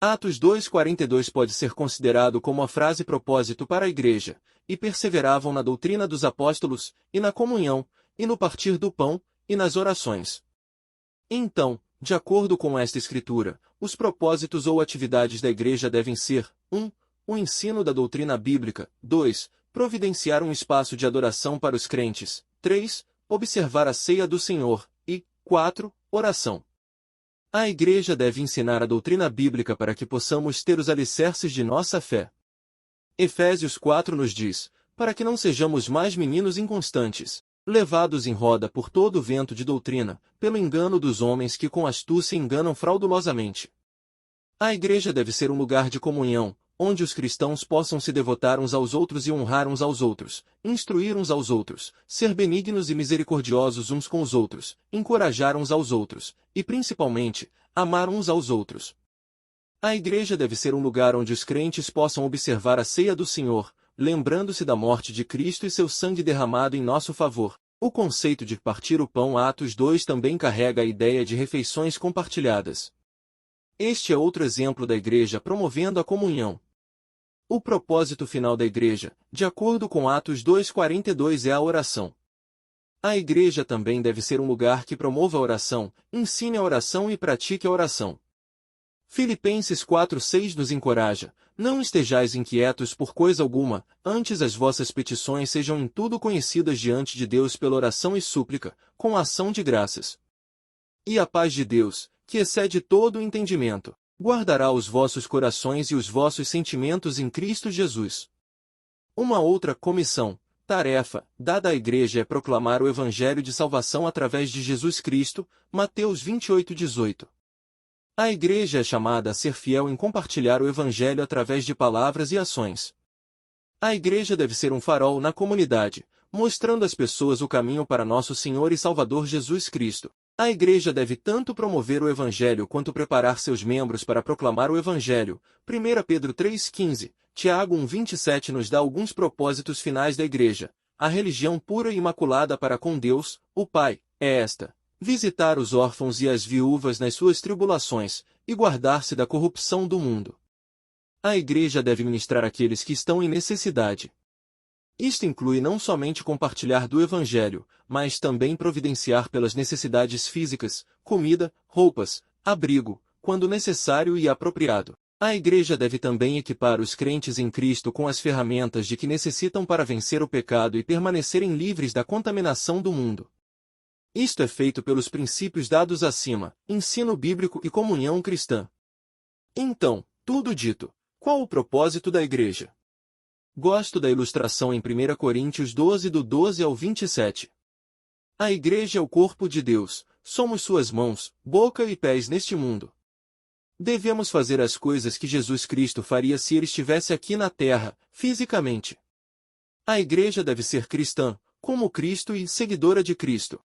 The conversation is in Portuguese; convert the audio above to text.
Atos 2:42 pode ser considerado como a frase propósito para a igreja, e perseveravam na doutrina dos apóstolos, e na comunhão, e no partir do pão, e nas orações. Então, de acordo com esta escritura, os propósitos ou atividades da igreja devem ser: 1. O ensino da doutrina bíblica. 2. Providenciar um espaço de adoração para os crentes. 3. Observar a ceia do Senhor. E 4. Oração. A igreja deve ensinar a doutrina bíblica para que possamos ter os alicerces de nossa fé. Efésios 4 nos diz, para que não sejamos mais meninos inconstantes, levados em roda por todo o vento de doutrina, pelo engano dos homens que com astúcia enganam fraudulosamente. A igreja deve ser um lugar de comunhão, onde os cristãos possam se devotar uns aos outros e honrar uns aos outros, instruir uns aos outros, ser benignos e misericordiosos uns com os outros, encorajar uns aos outros, e principalmente, amar uns aos outros. A igreja deve ser um lugar onde os crentes possam observar a ceia do Senhor, lembrando-se da morte de Cristo e seu sangue derramado em nosso favor. O conceito de partir o pão Atos 2 também carrega a ideia de refeições compartilhadas. Este é outro exemplo da igreja promovendo a comunhão. O propósito final da igreja, de acordo com Atos 2:42, é a oração. A igreja também deve ser um lugar que promova a oração, ensine a oração e pratique a oração. Filipenses 4:6 nos encoraja: não estejais inquietos por coisa alguma, antes as vossas petições sejam em tudo conhecidas diante de Deus pela oração e súplica, com ação de graças. E a paz de Deus, que excede todo o entendimento, guardará os vossos corações e os vossos sentimentos em Cristo Jesus. Uma outra comissão, tarefa, dada à igreja é proclamar o evangelho de salvação através de Jesus Cristo, Mateus 28:18. A igreja é chamada a ser fiel em compartilhar o evangelho através de palavras e ações. A igreja deve ser um farol na comunidade, mostrando às pessoas o caminho para nosso Senhor e Salvador Jesus Cristo. A igreja deve tanto promover o evangelho quanto preparar seus membros para proclamar o evangelho. 1 Pedro 3:15, Tiago 1:27 nos dá alguns propósitos finais da igreja. A religião pura e imaculada para com Deus, o Pai, é esta: visitar os órfãos e as viúvas nas suas tribulações, e guardar-se da corrupção do mundo. A igreja deve ministrar àqueles que estão em necessidade. Isto inclui não somente compartilhar do evangelho, mas também providenciar pelas necessidades físicas, comida, roupas, abrigo, quando necessário e apropriado. A igreja deve também equipar os crentes em Cristo com as ferramentas de que necessitam para vencer o pecado e permanecerem livres da contaminação do mundo. Isto é feito pelos princípios dados acima, ensino bíblico e comunhão cristã. Então, tudo dito, qual o propósito da igreja? Gosto da ilustração em 1 Coríntios 12 do 12 ao 27. A igreja é o corpo de Deus, somos suas mãos, boca e pés neste mundo. Devemos fazer as coisas que Jesus Cristo faria se ele estivesse aqui na terra, fisicamente. A igreja deve ser cristã, como Cristo e seguidora de Cristo.